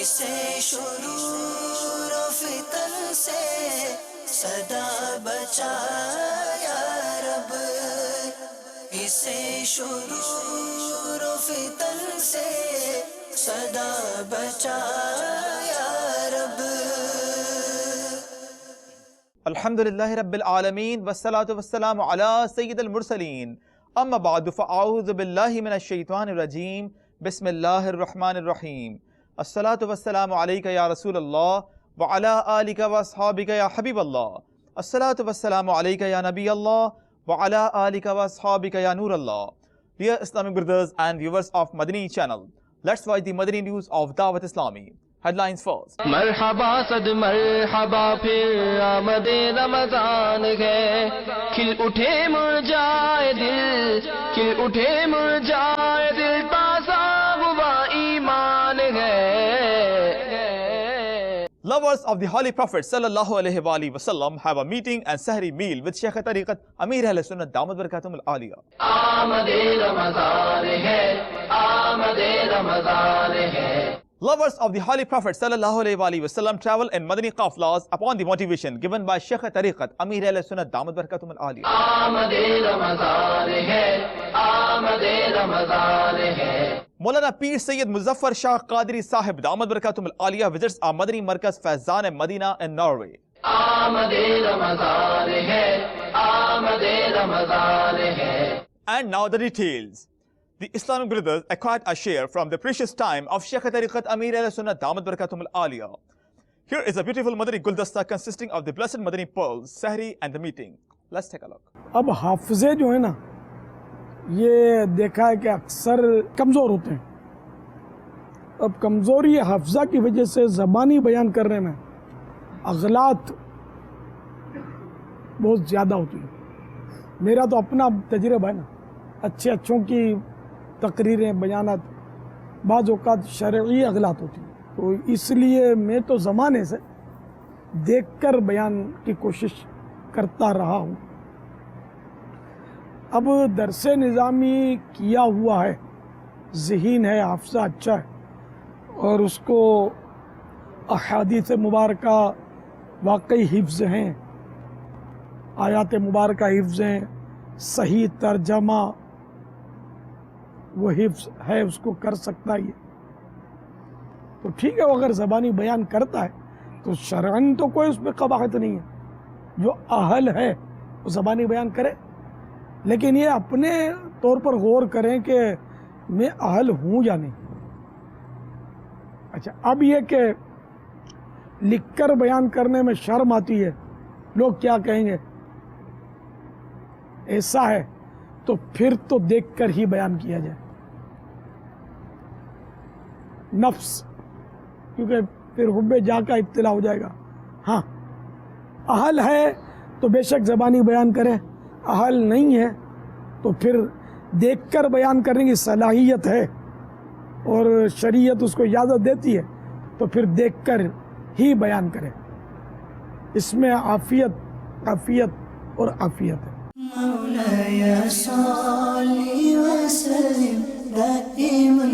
اسے شرور و فتن سے صدا بچا یا رب، اسے شرور و فتن سے صدا بچا یا رب۔ الحمدللہ رب العالمین والصلاة والسلام علی سید المرسلین، اما بعد فاعوذ باللہ من الشیطان الرجیم، بسم اللہ الرحمن الرحیم۔ الصلاة والسلام علیک یا رسول اللہ وعلی آلک واصحابک یا حبیب اللہ۔ الصلاة والسلام علیک یا نبی اللہ وعلی آلک واصحابک یا نور اللہ۔ Dear Islamic brothers and viewers of Madani channel, let's watch the Madani news of Dawat Islami. Headlines first. مرحبا صد مرحبا پھر آمد رمضان ہے، کھل اٹھے مرجائے دل، کھل اٹھے مرجائے دل، تازہ ہوا ایمان ہے۔ Lovers of the Holy Prophet sallallahu alaihi wasallam have a meeting and sahri meal with Sheikh Tariqat Amir Ahl Sunnah Damat Barakatum al-Aliyah. آمد رمضان ہے، آمد رمضان ہے۔ Lovers of the Holy Prophet sallallahu alaihi wasallam travel in Madani qaflas upon the motivation given by Sheikh Tariqat Amir Ahl Sunnah Damat Barakatum al-Aliyah. آمد رمضان ہے، آمد رمضان ہے۔ Maulana Peer Sayyid Muzaffar Shah Qadri Sahib Damat Barakatum al-Aliyah visits our Madani Markaz Faizan Medina in Norway. آمد رمضان ہے، آمد رمضان ہے۔ And now the details. The Islamic brothers acquired a share from the precious time of Sheikh Tariqat Amir Ahl Sunnah Damat Barakatum al-Aliyah. Here is a beautiful Madani Guldasta consisting of the blessed Madani pearls, Sahri and the meeting. Let's take a look. اب حافظے جو ہیں نا، یہ دیکھا ہے کہ اکثر کمزور ہوتے ہیں۔ اب کمزوری حافظہ کی وجہ سے زبانی بیان کرنے میں اغلاط بہت زیادہ ہوتی ہیں۔ میرا تو اپنا تجربہ ہے نا، اچھوں کی تقریریں، بیانات بعض اوقات شرعی اغلاط ہوتی ہیں، تو اس لیے میں تو زمانے سے دیکھ کر بیان کی کوشش کرتا رہا ہوں۔ اب درس نظامی کیا ہوا ہے، ذہین ہے، حافظہ اچھا ہے، اور اس کو احادیث مبارکہ واقعی حفظ ہیں، آیات مبارکہ حفظ ہیں، صحیح ترجمہ وہ حفظ ہے، اس کو کر سکتا ہے، تو ٹھیک ہے۔ وہ اگر زبانی بیان کرتا ہے تو شرعاً تو کوئی اس پہ قباحت نہیں ہے، جو اہل ہے وہ زبانی بیان کرے، لیکن یہ اپنے طور پر غور کریں کہ میں اہل ہوں یا نہیں۔ اچھا، اب یہ کہ لکھ کر بیان کرنے میں شرم آتی ہے، لوگ کیا کہیں گے، ایسا ہے تو پھر تو دیکھ کر ہی بیان کیا جائے، نفس، کیونکہ پھر حب جا کا ابتلا ہو جائے گا۔ ہاں، اہل ہے تو بے شک زبانی بیان کرے، اہل نہیں ہے تو پھر دیکھ کر بیان کرنے کی صلاحیت ہے اور شریعت اس کو اجازت دیتی ہے، تو پھر دیکھ کر ہی بیان کرے، اس میں عافیت اور عافیت ہے۔ مولاي صل وسلم دائما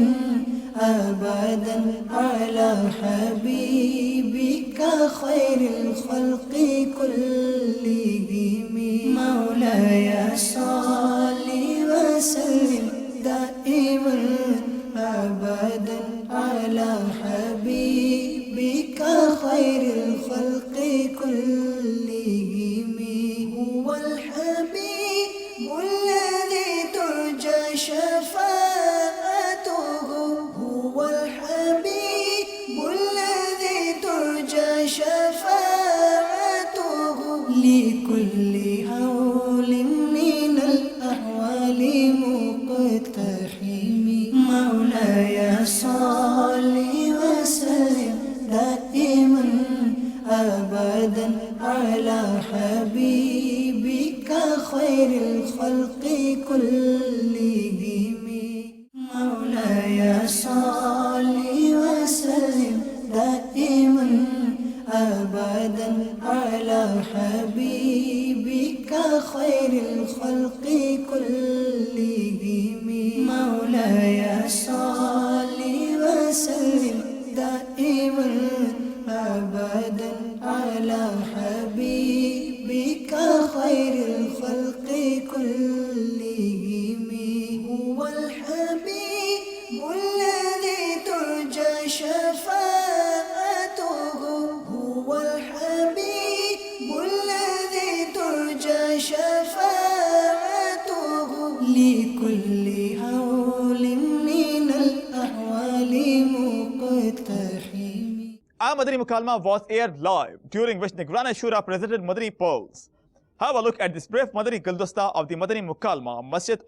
أبدا على حبيبك خير الخلق كلهم، مولاي صل وسلم دائما أبدا على حبيبك خير الخلق كلهم، هو الحبيب الذي ترجى شفاعته، هو الحبيب الذي ترجى شفاعته، لكل هول من الأحوال مقتحم، مولاي صل وسلم دائما أبدا على حبيبك خير الخلق كلهم، مولاي صل وسلم دائما أبدا على حبيبك خير الخلق كلهم، مولاي صل وسلم دائما Madani Mukalma was aired live, during which Nigrana Shura presented Madani pearls. Have a look at this brief Madani Guldasta of the Madani Mukalma, Masjid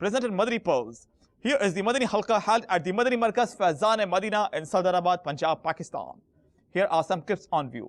presented Madani pearls. Here is the Madani halqa held at the Madani Markaz Faizan Madina in Saudarabad, Punjab, Pakistan. Here are some clips on view.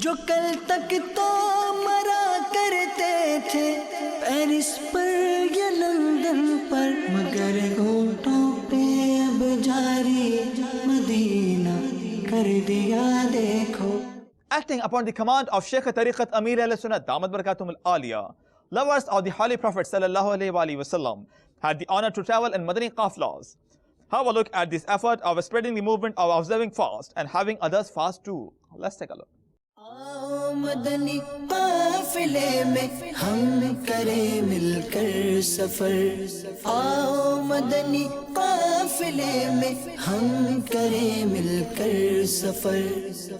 جو کل تک تو مرا کرتے تھے Paris پر یا London پر، مگر ہونٹوں پہ اب جاری مدینہ کر دیا دیکھو. Acting upon the command of Shaykh Tariqat Amir Ahl Sunnah Damat Barakatum Al-Aliyah, lovers of the Holy Prophet sallallahu alaihi wasallam had the honor to travel in Madani Qaflas. Have a look at this effort of spreading the movement of observing fast and having others fast too. Let's take a look. آؤ مدنی قافلے میں ہم کریں مل کر سفر، آؤ مدنی قافلے میں ہم کریں مل کر سفر.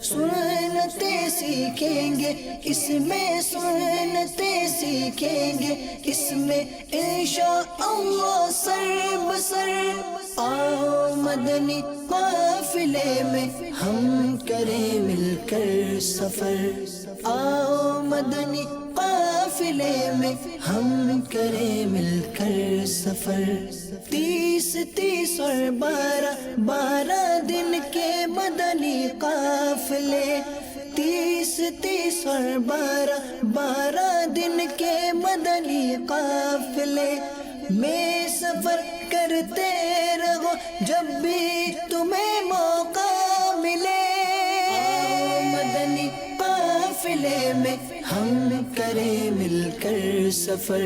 سنتیں سیکھیں گے اس میں، سنتیں سیکھیں گے اس میں انشاءاللہ سر بسر. آؤ مدنی قافلے میں ہم کریں مل کر سفر، آؤ مدنی قافلے میں ہم کریں مل کر سفر. 30 اور 12 دن کے مدنی قافلے، 30 اور 12 دن کے مدنی قافلے میں سفر کرتے رہو جب بھی تمہیں موقع ملے. آؤ مدنی قافلے میں ہم کریں مل کر سفر،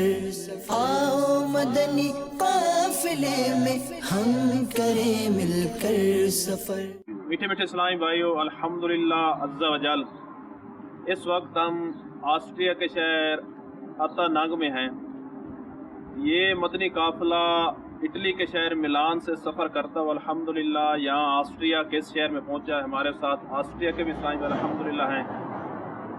آؤ مدنی قافلے میں ہم کریں مل کر سفر. میٹھے میٹھے اسلامی بھائیو، الحمدللہ عز و جل اس وقت ہم آسٹریا کے شہر اتانگ میں ہیں. یہ مدنی قافلہ اٹلی کے شہر ملان سے سفر کرتا ہوا الحمدللہ یہاں آسٹریا کے اس شہر میں پہنچا ہے. ہمارے ساتھ آسٹریا کے بھی اسلامی بھائی الحمدللہ ہیں.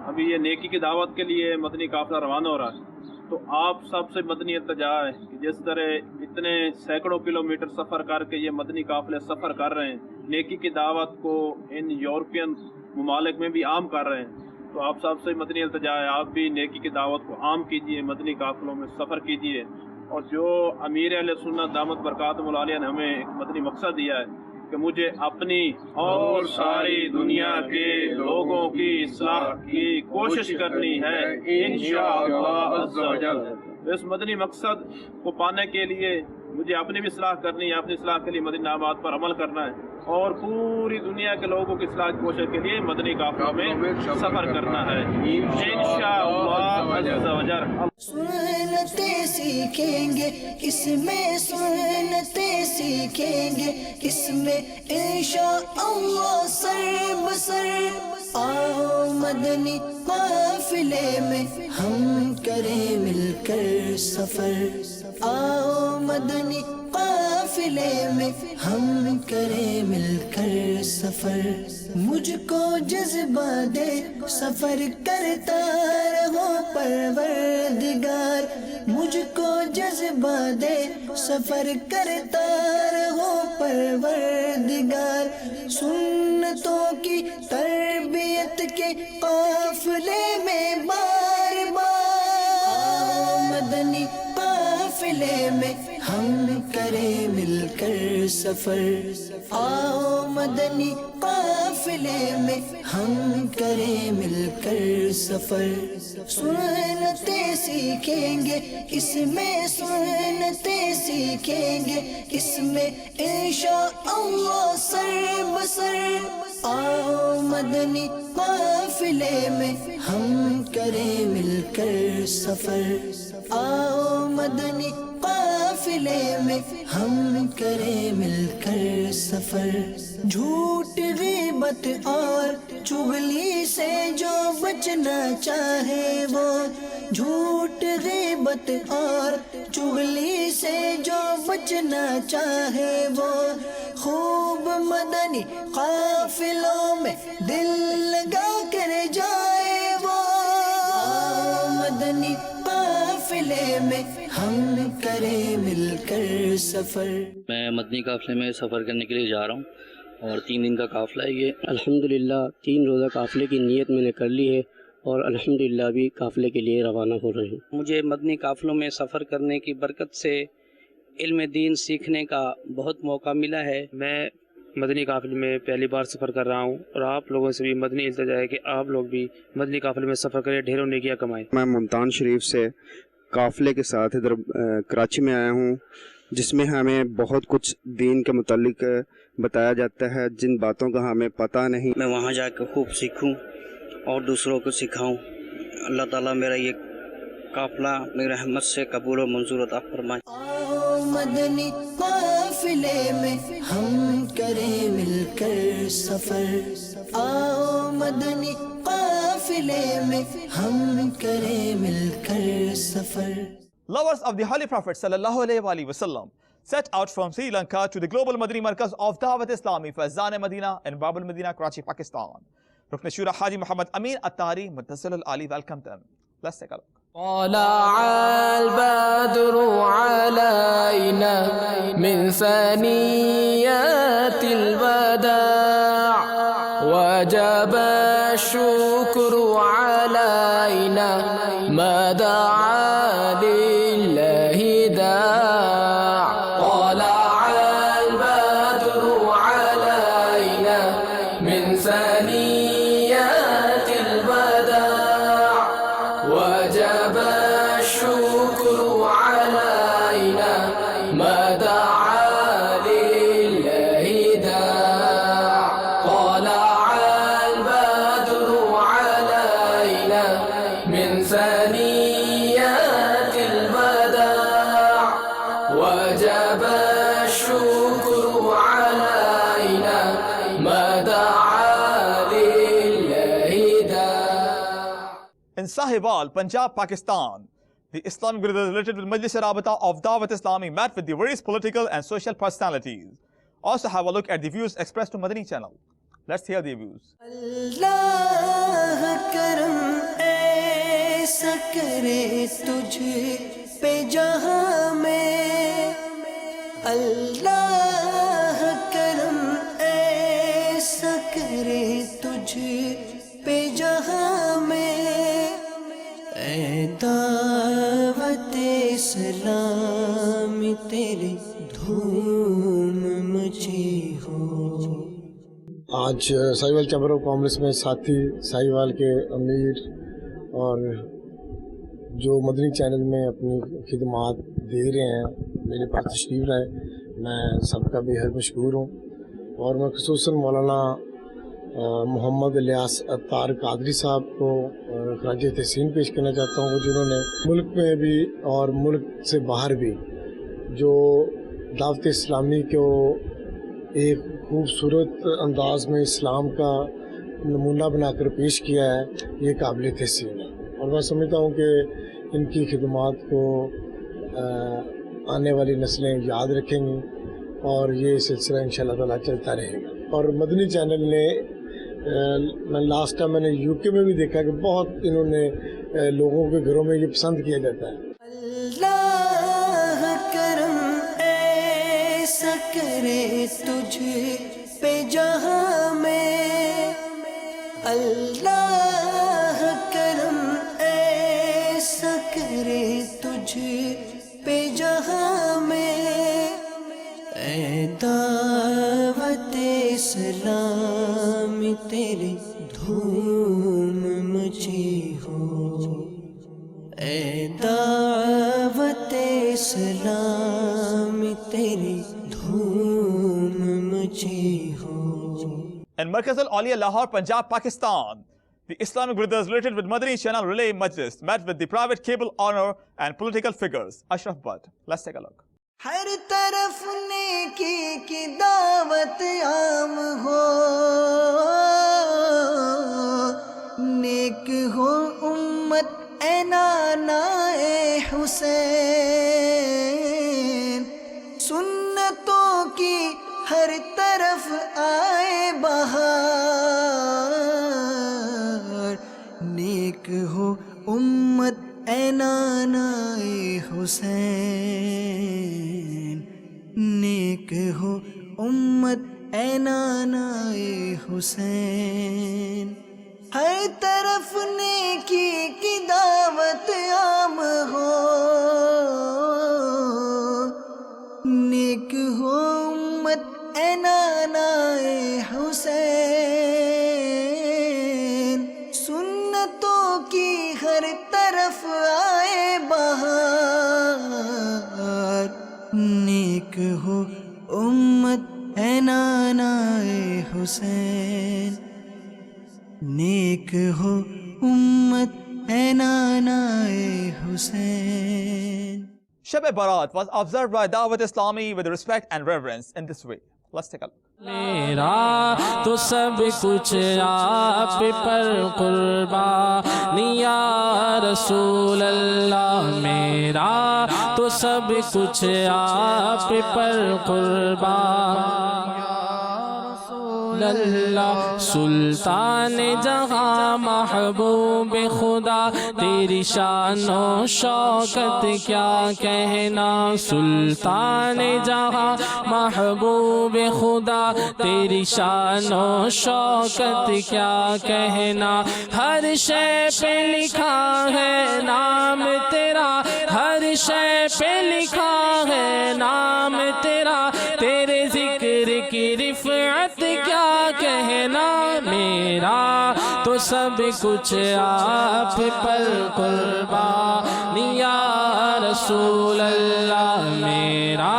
ابھی یہ نیکی کی دعوت کے لیے مدنی قافلہ روانہ ہو رہا ہے. تو آپ سب سے مدنی التجا ہے کہ جس طرح اتنے سینکڑوں کلومیٹر سفر کر کے یہ مدنی قافلے سفر کر رہے ہیں، نیکی کی دعوت کو ان یورپین ممالک میں بھی عام کر رہے ہیں، تو آپ سب سے مدنی التجا ہے آپ بھی نیکی کی دعوت کو عام کیجئے، مدنی قافلوں میں سفر کیجئے. اور جو امیر اہل سنت دامت برکاتہم العالیہ نے ہمیں ایک مدنی مقصد دیا ہے کہ مجھے اپنی اور ساری دنیا کے لوگوں کی اصلاح کی کوشش کرنی ہے انشاءاللہ عز و جل. اس مدنی مقصد کو پانے کے لیے مجھے اپنی بھی اصلاح کرنی ہے، اپنی اصلاح کے لیے مدنی نامات پر عمل کرنا ہے اور پوری دنیا کے لوگوں کی اصلاح کی کوشش کے لیے مدنی قافلوں میں سفر کرنا ہے انشاءاللہ عز و جل. سنتیں سیکھیں گے اس میں، سنتیں سیکھیں گے اس میں انشاءاللہ سر بسر. آؤ مدنی قافلے میں ہم کریں مل کر سفر، آؤ مدنی قافلے میں ہم کریں مل کر سفر. مجھ کو جذبہ دے سفر کرتا رہو پروردگار، مجھ کو جذبہ دے سفر کرتا رہو پروردگار. سنتوں کی تربیت کے قافلے میں بار بار مدنی قافلے میں ہم کریں مل کر سفر، آؤ مدنی قافلے میں ہم کریں مل کر سفر. سنتیں سیکھیں گے اس میں، سنتیں سیکھیں گے اس میں انشاءاللہ سر بسر. آؤ مدنی قافلے میں ہم کریں مل کر سفر، آؤ مدنی قافلے میں ہم کریں مل کر سفر. جھوٹ غیبت اور چغلی سے جو بچنا چاہے وہ، جھوٹ غیبت اور چغلی سے جو بچنا چاہے وہ، خوب مدنی قافلوں میں دل لگا کر جائے وہ. مدنی قافلے میں ہم کریں مل کر سفر. میں مدنی قافلے میں سفر کرنے کے لیے جا رہا ہوں اور 3 دن کا قافلہ ہے یہ. الحمدللہ 3 روزہ قافلے کی نیت میں نے کر لی ہے اور الحمدللہ بھی قافلے کے لیے روانہ ہو رہے ہیں. مجھے مدنی قافلوں میں سفر کرنے کی برکت سے علم دین سیکھنے کا بہت موقع ملا ہے. میں مدنی قافلے میں پہلی بار سفر کر رہا ہوں اور آپ لوگوں سے بھی مدنی التجا ہے کہ آپ لوگ بھی مدنی قافلے میں سفر کریں، ڈھیروں نیکیاں کمائیں۔ میں ملتان شریف سے قافلے کے ساتھ ادھر کراچی میں آیا ہوں، جس میں ہمیں بہت کچھ دین کے متعلق بتایا جاتا ہے جن باتوں کا ہمیں پتہ نہیں۔ میں وہاں جا کے خوب سیکھوں اور دوسروں کو سکھاؤں۔ اللہ تعالیٰ میرا یہ قافلہ میری رحمت سے قبول و منظور عطا فرمائے۔ آؤ مدنی قافلے میں ہم کریں مل کر سفر، آؤ مدنی قافلے میں ہم کریں مل کر سفر۔ Lovers of the Holy Prophet sallallahu alaihi wasallam set out from Sri Lanka to the global Madani Markaz of Dawat Islami Faizan Madina in Bab al Madina, Karachi, Pakistan. Rukn Shura Haji Muhammad Amin Attari Muttasil al-Ali welcomed them. Let's take a look. طلع البدر علينا من ثنيات الوداع وجب الشكر علينا ما دعا لله داع طلع البدر علينا من ثنيات الوداع وجب الشكر علينا ما دعا لله داع طلع البدر علينا من ثنيات الوداع وجب الشكر علينا ما دعا لله داع. In Sahiwal, Punjab, Pakistan, the Islamic brothers related with Majlis Rabita of Dawat Islami met with the various political and social personalities. Also have a look at the views expressed to Madani channel. Let's hear the views. اللہ کرم ایسا کرے تجھ پہ جہاں میں، اللہ کرم ایسا کرے تجھ پہ جہاں میں، اے دعوت اسلام تیری دھوم مچی ہو۔ آج ساہیوال چیمبر آف کامرس میں ساتھی ساہیوال کے امیر اور جو مدنی چینل میں اپنی خدمات دے رہے ہیں میرے پاس تشریف لائے، میں سب کا بے حد مشکور ہوں، اور میں خصوصاً مولانا محمد الیاس عطار قادری صاحب کو خراج تحسین پیش کرنا چاہتا ہوں، جنہوں نے ملک میں بھی اور ملک سے باہر بھی جو دعوت اسلامی کو ایک خوبصورت انداز میں اسلام کا نمونہ بنا کر پیش کیا ہے، یہ قابل تحسین ہے، اور میں سمجھتا ہوں کہ ان کی خدمات کو آنے والی نسلیں یاد رکھیں گی اور یہ سلسلہ انشاءاللہ تعالیٰ چلتا رہے گا۔ اور مدنی چینل نے میں لاسٹ ٹائم میں نے یو کے میں بھی دیکھا کہ بہت انہوں نے لوگوں کے گھروں میں یہ پسند کیا جاتا ہے۔ اللہ کرم ایسا کرے تجھ پہ جہاں میں، اللہ کرم ایسا کرے تجھ پہ جہاں میں، اے دعوت اسلام تیری دھوم مچی ہو، اے دعوت اسلام تیری دھوم مچی ہو۔ In Markaz al-Aliya, Lahore, Punjab, Pakistan, the Islamic brothers related with Madani Channel Relay Majlis met with the private cable owner and political figures. Ashraf Butt. Let's take a look. ہر طرف نیکی کی دعوت عام ہو، نیک ہو امت اے نانا اے حسین، سنتوں کی ہر طرف آئے بہار، نیک ہو امت اے نانا اے حسین، نیک ہو امت اے نانا اے حسین، ہر طرف نیکی کی دعوت عام ہو، نیک ہو امت اے نانائے حسین، سنتوں کی ہر طرف آئے بہار، نیک ہو امت اے نانائے حسین، نیک ہو امت اے نانائے حسین. Shab Barat was observed by Dawat Islami with respect and reverence in this way. Let's take a look. میرا تو سب کچھ آپ پر قربانی یا رسول اللہ، میرا تو سب کچھ آپ پر قربانی اللہ، سلطان جہاں محبوب خدا، تیری شان و شوکت کیا کہنا، سلطان جہاں محبوب خدا، تیری شان و شوکت کیا کہنا، ہر شے پہ لکھا ہے نام تیرا، ہر شے پہ لکھا ہے نام تیرا، تیرے ذکر کی رفعت کیا کہنا، میرا تو سب کچھ آپ پر قربانی یا رسول اللہ، میرا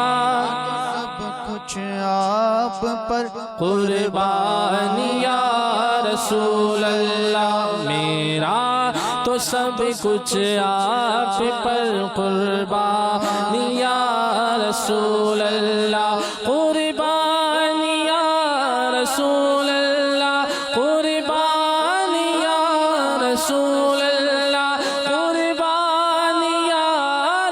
سب کچھ آپ پر قربانی یا رسول اللہ، میرا تو سب کچھ آپ پر قربانی یا رسول اللہ، قربانی یا رسول اللہ، قربانی یا رسول اللہ، قربانی یا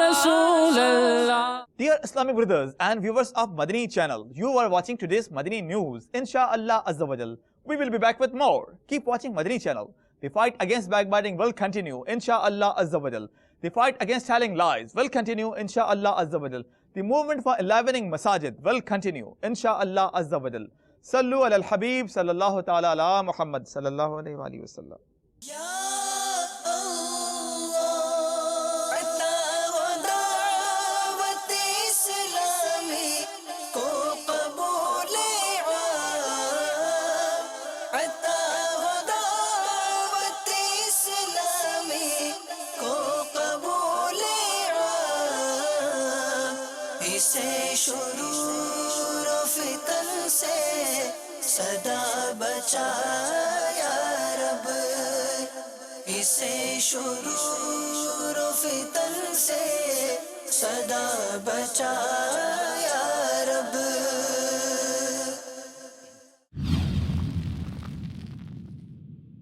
رسول اللہ. Dear Islamic brothers and viewers of Madani channel, you are watching today's Madani news. Insha'Allah Azza wa Jal, we will be back with more. Keep watching Madani channel. The fight against backbiting will continue, Insha'Allah Azza wa Jal. The fight against telling lies will continue, Insha'Allah Azza wa Jal. The movement for enlivening masajid will continue, Insha'Allah Azza wa Jal. Sallu ala al-Habib sallallahu ta'ala ala Muhammad sallallahu alayhi wa alihi wa sallam. شرور و فتن سے صدا بچا یا رب، اسے شرور و فتن سے صدا بچا یا رب.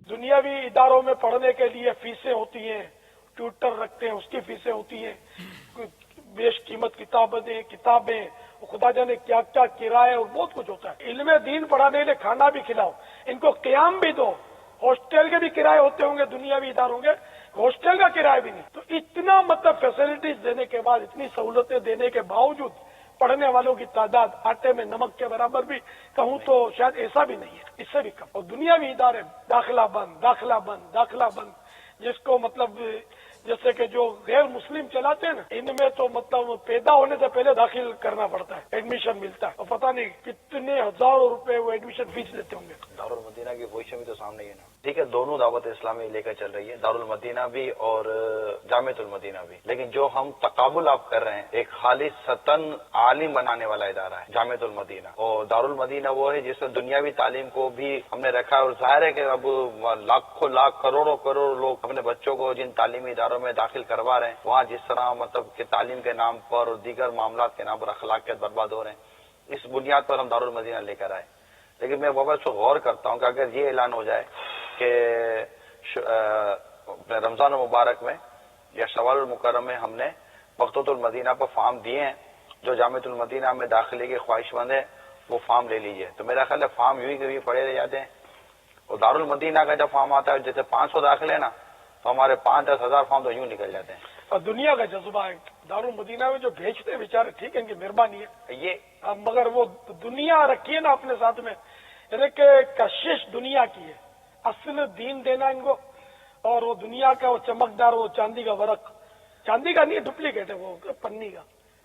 دنیاوی اداروں میں پڑھنے کے لیے فیسیں ہوتی ہیں، ٹیوٹر رکھتے ہیں، اس کی فیسیں ہوتی ہیں، بیش قیمت کتابیں خدا جانے کیا کیا کرایہ اور بہت کچھ ہوتا ہے. علم دین پڑھانے لیے کھانا بھی کھلاؤ، ان کو قیام بھی دو، ہاسٹل کے بھی کرایے ہوتے ہوں گے دنیاوی اداروں کے، ہاسٹل کا کرایہ بھی نہیں. تو اتنا مطلب فیسلٹیز دینے کے بعد، اتنی سہولتیں دینے کے باوجود پڑھنے والوں کی تعداد آٹے میں نمک کے برابر بھی کہوں تو شاید ایسا بھی نہیں ہے، اس سے بھی کم. اور دنیاوی ادارے داخلہ بند، داخلہ بند، داخلہ بند، جس کو مطلب جیسے کہ جو غیر مسلم چلاتے ہیں نا، ان میں تو مطلب پیدا ہونے سے پہلے داخل کرنا پڑتا ہے، ایڈمیشن ملتا ہے، اور پتہ نہیں کتنے ہزاروں روپے وہ ایڈمیشن فیس لیتے ہوں گے. دارالمدینہ کی پوزیشن بھی تو سامنے ہی ہے نا. ٹھیک ہے، دونوں دعوت اسلامی لے کر چل رہی ہے، دارالمدینہ بھی اور جامعۃ المدینہ بھی، لیکن جو ہم تقابل آپ کر رہے ہیں ایک خالصتاً عالم بنانے والا ادارہ ہے جامعۃ المدینہ، اور دارالمدینہ وہ ہے جس میں دنیاوی تعلیم کو بھی ہم نے رکھا ہے. اور ظاہر ہے کہ اب لاکھوں لاکھ کروڑوں کروڑ لوگ اپنے بچوں کو جن تعلیمی اداروں میں داخل کروا رہے ہیں، وہاں جس طرح مطلب کہ تعلیم کے نام پر اور دیگر معاملات کے نام پر اخلاقیات برباد ہو رہے ہیں، اس بنیاد پر ہم دارالمدینہ لے کر آئے. لیکن میں وہ بات غور کرتا ہوں کہ اگر یہ اعلان ہو جائے کہ رمضان المبارک میں یا شوال المکرم میں ہم نے مقتوط المدینہ پر فارم دیے ہیں، جو جامعۃ المدینہ میں داخلے کے خواہش مند ہیں وہ فارم لے لیجئے، تو میرا خیال ہے فارم یوں ہی کبھی پڑے رہ جاتے ہیں. اور دارالمدینہ کا جب فارم آتا ہے جیسے 500 داخلے نا، تو ہمارے 5-10 ہزار فارم تو یوں نکل جاتے ہیں. اور دنیا کا جذبہ ہے دارالمدینہ میں جو بھیجتے ہیں بیچارے، ٹھیک ہے ان کی مہربانی ہے یہ، مگر وہ دنیا رکھی ہے نا اپنے ساتھ میں، یعنی کہ کشش دنیا کی ہے، اصل دین دینا ان کو. اور وہ دنیا کا وہ چمکدار وہ چاندی کا ورق، چاندی کا نہیں ڈپلیکیٹ ہے وہ پنی کا.